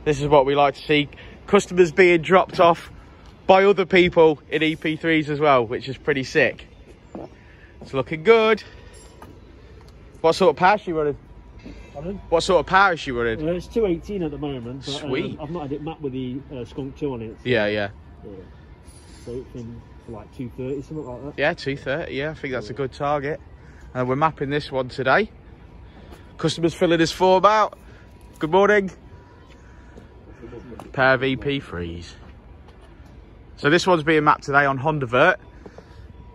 This is what we like to see. Customers being dropped off by other people in EP3s as well, which is pretty sick. It's looking good. What sort of power is she running? Pardon? What sort of power is she running? It's 218 at the moment. But, Sweet. I've not had it mapped with the Skunk 2 on it. So, Yeah. So it's been for like 230, something like that. Yeah, 230. Yeah, I think that's a good target. And we're mapping this one today. Customers filling his form out. Good morning. Pair of EP3s. So this one's being mapped today on Honda Vert,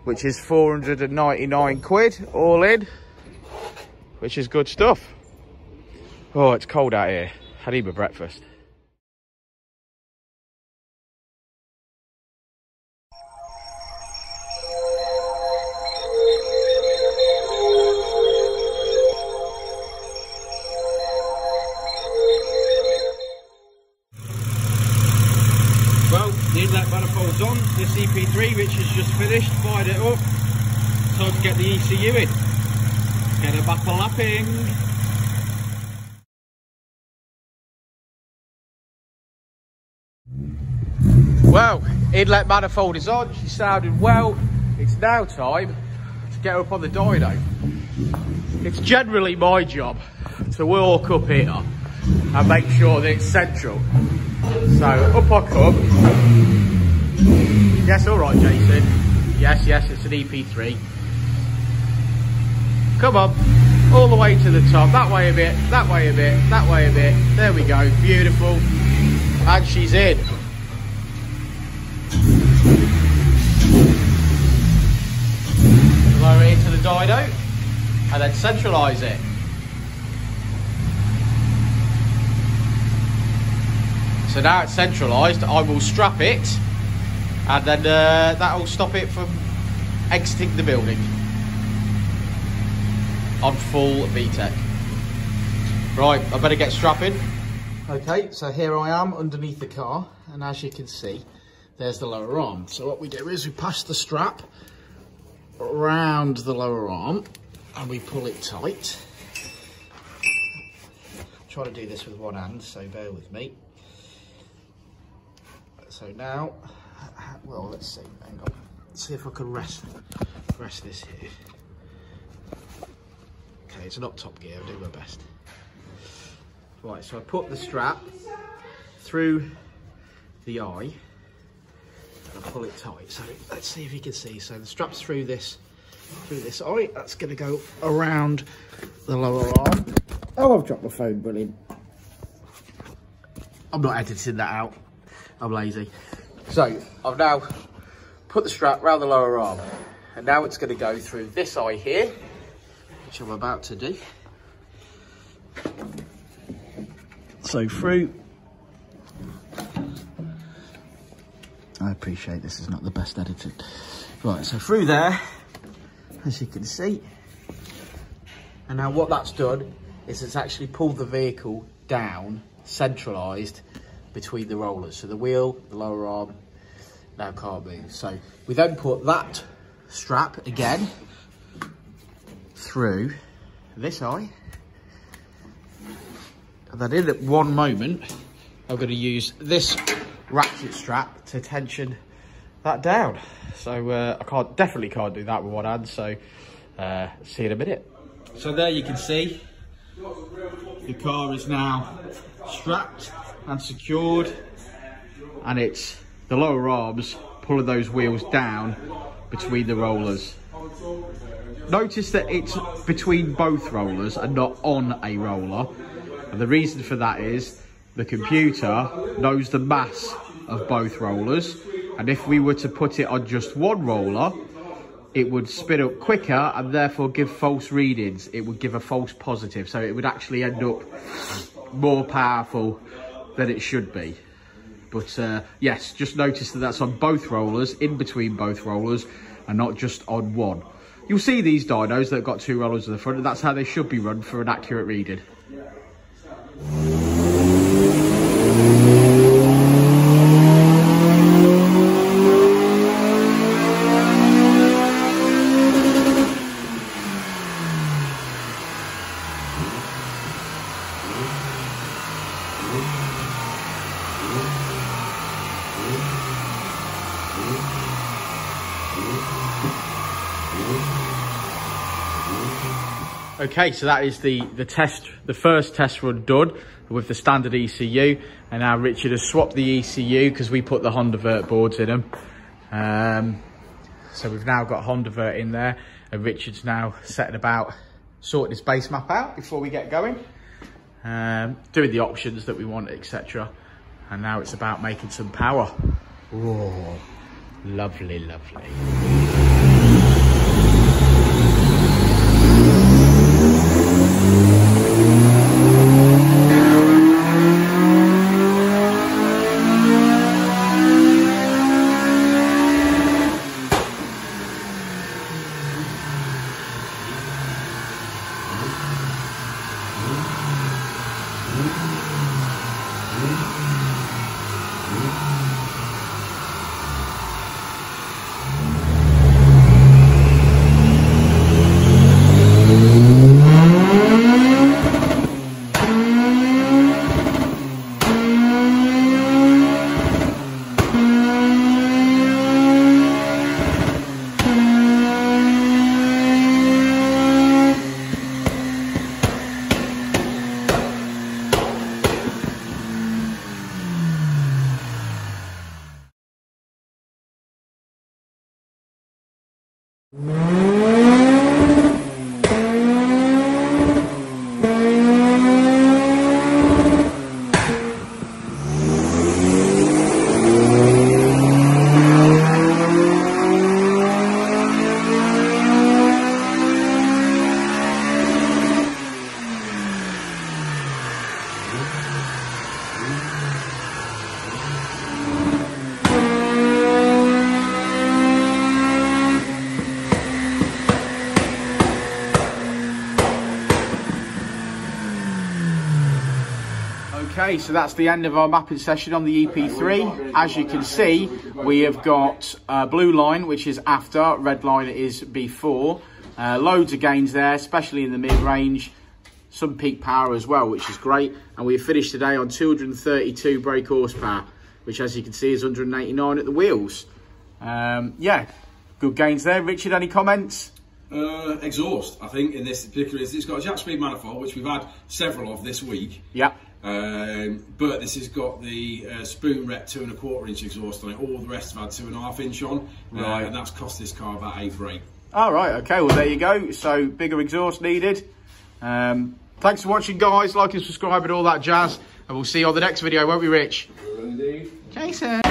which is 499 quid all in, which is good stuff. Oh, it's cold out here. I need my breakfast. Well, the inlet manifold's on. This EP3, which has just finished, fired it up. Time to get the ECU in. Get her back on lapping. Well, inlet manifold is on. She sounded well. It's now time to get her up on the dyno. It's generally my job to walk up here and make sure that it's central. So up I come. Yes, all right, Jason. Yes, it's an EP3. Come on, all the way to the top. That way a bit, that way a bit, that way a bit. There we go, beautiful. And she's in. Lower it into the dyno and then centralise it. So now it's centralised, I will strap it and then that will stop it from exiting the building on full Vtec. Right, I better get strapping. Okay, so here I am underneath the car, and as you can see, there's the lower arm. So what we do is we pass the strap around the lower arm and we pull it tight. I'm trying to do this with one hand, so bear with me. So now, well, let's see, hang on. Let's see if I can rest this here. Okay, it's not top gear, I'll do my best. Right, so I put the strap through the eye and I pull it tight. So let's see if you can see. So the strap's through this eye. That's going to go around the lower arm. Oh, I've dropped my phone, brilliant. I'm not editing that out. I'm lazy. So I've now put the strap around the lower arm, and now it's going to go through this eye here, which I'm about to do. So through, I appreciate this is not the best edited. Right, so through there, as you can see, and now what that's done is it's actually pulled the vehicle down, centralised between the rollers. So the wheel, the lower arm, now can't move. So we then put that strap again through this eye. And then in at one moment, I'm going to use this ratchet strap to tension that down. So I definitely can't do that with one hand. So see you in a minute. So there you can see the car is now strapped and secured, and it's the lower arms pulling those wheels down between the rollers. Notice that it's between both rollers and not on a roller, and the reason for that is the computer knows the mass of both rollers, and if we were to put it on just one roller, it would spin up quicker and therefore give false readings. It would give a false positive, so it would actually end up more powerful than it should be. But yes, just notice that that's on both rollers, in between both rollers, and not just on one. You'll see these dynos that have got two rollers at the front, and that's how they should be run for an accurate reading. Okay, so that is the first test run done with the standard ECU, and now Richard has swapped the ECU because we put the Hondavert boards in them. So we've now got Hondavert in there, and Richard's now setting about sorting his base map out before we get going, doing the options that we want, etc. And now it's about making some power. Whoa, lovely, lovely. Okay, so that's the end of our mapping session on the EP3. As you can see, we have got blue line, which is after, red line is before. Loads of gains there, especially in the mid-range. Some peak power as well, which is great. And we finished today on 232 brake horsepower, which, as you can see, is 189 at the wheels. Yeah, good gains there. Richard, any comments? Exhaust, I think, in this particular, it's got a jack speed manifold, which we've had several of this week. Yeah. But this has got the spoon rep 2 1/4 inch exhaust on it. All the rest have had 2 1/2 inch on, right. And that's cost this car about £8. All right, okay, well there you go. So bigger exhaust needed. Thanks for watching, guys. Like and subscribe and all that jazz, and we'll see you on the next video, won't we, Rich? Indeed. Jason.